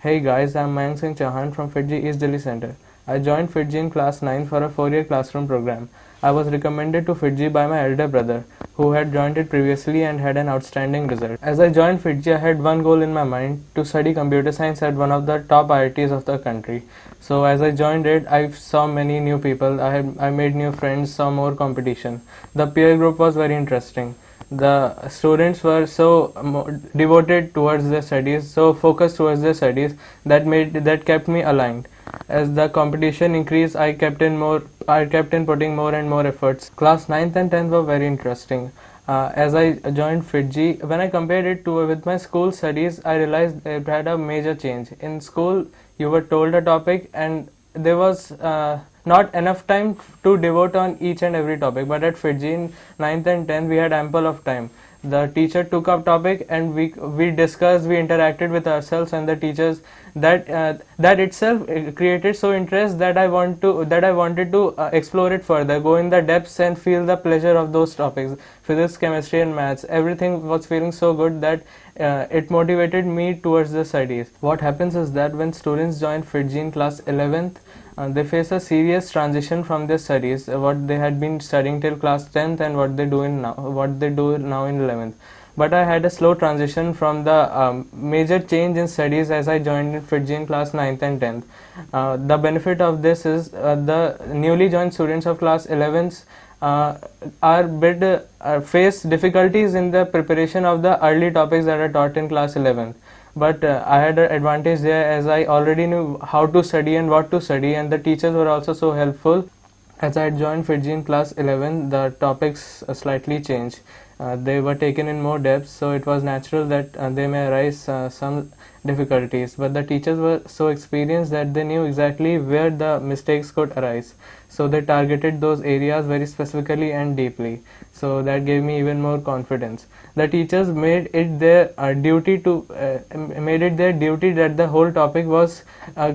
Hey guys, I'm Mayank Singh Chauhan from FITGI East Delhi Center. I joined FITGI in class 9 for a 4-year classroom program. I was recommended to FITGI by my elder brother, who had joined it previously and had an outstanding result. As I joined FITGI, I had one goal in my mind: to study computer science at one of the top IITs of the country. So as I joined it, I saw many new people. I made new friends, saw more competition. The peer group was very interesting. The students were so devoted towards their studies, so focused towards their studies, that kept me aligned. As the competition increased, I kept in putting more and more efforts. Class 9th and 10th were very interesting. As I joined FITGI, when I compared it to with my school studies, I realized it had a major change. In school, you were told a topic and there was not enough time to devote on each and every topic, but at FITGI in 9th and 10th we had ample of time. The teacher took up topic and we discussed, we interacted with ourselves and the teachers. That itself created so interest that I wanted to explore it further, go in the depths and feel the pleasure of those topics: physics, chemistry and maths. Everything was feeling so good that it motivated me towards the studies. What happens is that when students join FITGI in class 11th, they face a serious transition from their studies, what they had been studying till class 10th and what they do now in 11th. But I had a slow transition from the major change in studies as I joined FITGI in class 9th and 10th. The benefit of this is the newly joined students of class 11th face difficulties in the preparation of the early topics that are taught in class 11th. But I had an advantage there, as I already knew how to study and what to study, and the teachers were also so helpful. As I had joined FITGI in class 11, the topics slightly changed. They were taken in more depth, so it was natural that they may arise some difficulties. But the teachers were so experienced that they knew exactly where the mistakes could arise. So they targeted those areas very specifically and deeply. So that gave me even more confidence. The teachers made it their duty that the whole topic was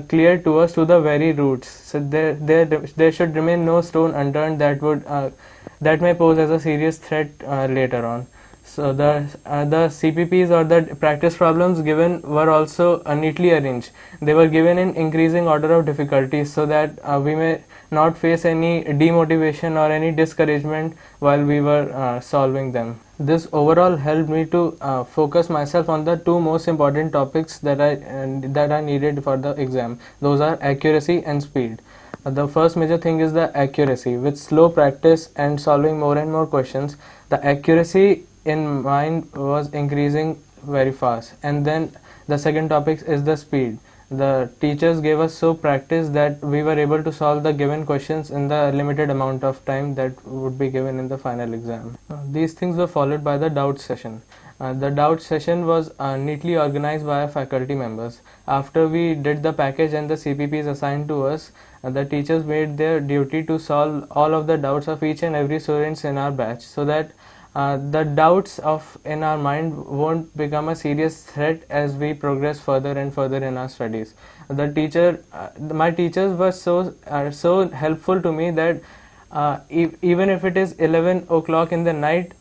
clear to us to the very roots. So there should remain no stone unturned that may pose as a serious threat later on. So the CPPs or the practice problems given were also neatly arranged. They were given in increasing order of difficulty so that we may not face any demotivation or any discouragement while we were solving them. This overall helped me to focus myself on the two most important topics that I needed for the exam. Those are accuracy and speed. The first major thing is the accuracy. With slow practice and solving more and more questions, the accuracy in mind was increasing very fast. And then the second topic is the speed. The teachers gave us so practice that we were able to solve the given questions in the limited amount of time that would be given in the final exam. These things were followed by the doubt session. The doubt session was neatly organized by our faculty members. After we did the package and the CPPs assigned to us, the teachers made their duty to solve all of the doubts of each and every student in our batch, so that the doubts in our mind won't become a serious threat as we progress further and further in our studies. My teachers were so helpful to me that even if it is 11 o'clock in the night,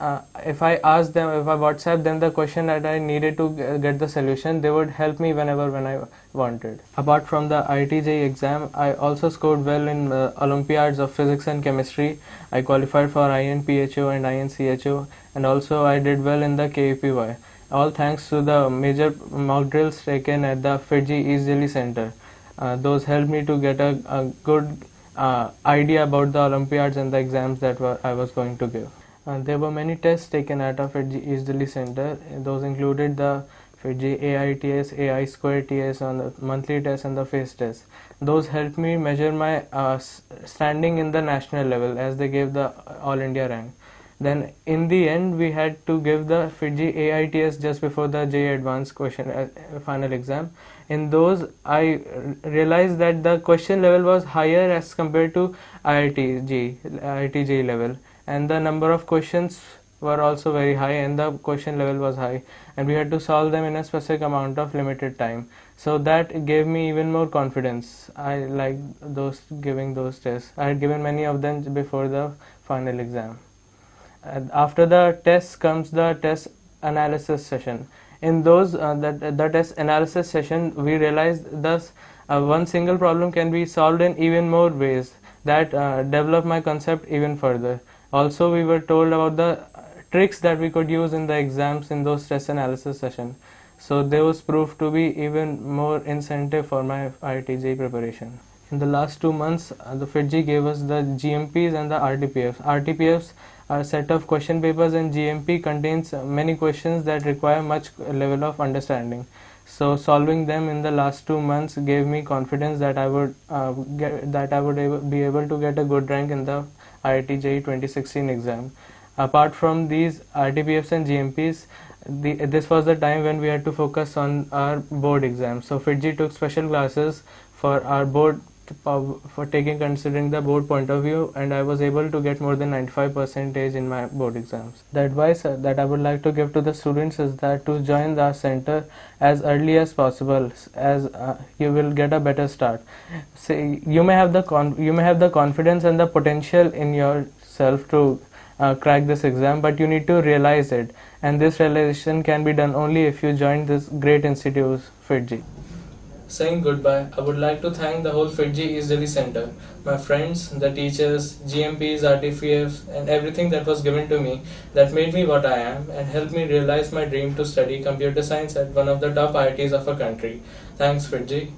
if I WhatsApp them the question that I needed to get the solution, they would help me when I wanted. Apart from the IIT-JEE exam, I also scored well in Olympiads of physics and chemistry. I qualified for INPHO and INCHO, and also I did well in the KUPY. All thanks to the major mock drills taken at the FITGI East Delhi Center. Those helped me to get a good idea about the Olympiads and the exams that I was going to give. There were many tests taken at our FITGI East Delhi Center. Those included the FITGI AITS, AI Square TS, on the monthly test and the face test. Those helped me measure my standing in the national level, as they gave the All India rank. Then in the end, we had to give the FITGI AITS just before the JEE Advanced question final exam. In those, I realized that the question level was higher as compared to IIT-JEE level, and the number of questions were also very high, and the question level was high, and we had to solve them in a specific amount of limited time. So that gave me even more confidence. I liked giving those tests. I had given many of them before the final exam. After the test comes the test analysis session. In those that test analysis session, we realized thus one single problem can be solved in even more ways that develop my concept even further. Also, we were told about the tricks that we could use in the exams in those test analysis session. So those proved to be even more incentive for my IIT preparation. In the last 2 months, the FITG gave us the GMPs and the RTPFs. RTPFs are a set of question papers, and GMP contains many questions that require much level of understanding. So solving them in the last 2 months gave me confidence that I would be able to get a good rank in the IIT JEE 2016 exam. Apart from these RTPFs and GMPs, this was the time when we had to focus on our board exams. So FITG took special classes for our board, for considering the board point of view, and I was able to get more than 95% in my board exams. The advice that I would like to give to the students is that to join the center as early as possible, as you will get a better start. Say you may have the confidence and the potential in yourself to crack this exam, but you need to realize it, and this realization can be done only if you join this great institute, FITG. Saying goodbye, I would like to thank the whole FITG East Delhi Center, my friends, the teachers, GMPs, RTPFs, and everything that was given to me that made me what I am and helped me realize my dream to study computer science at one of the top IITs of our country. Thanks, FITG.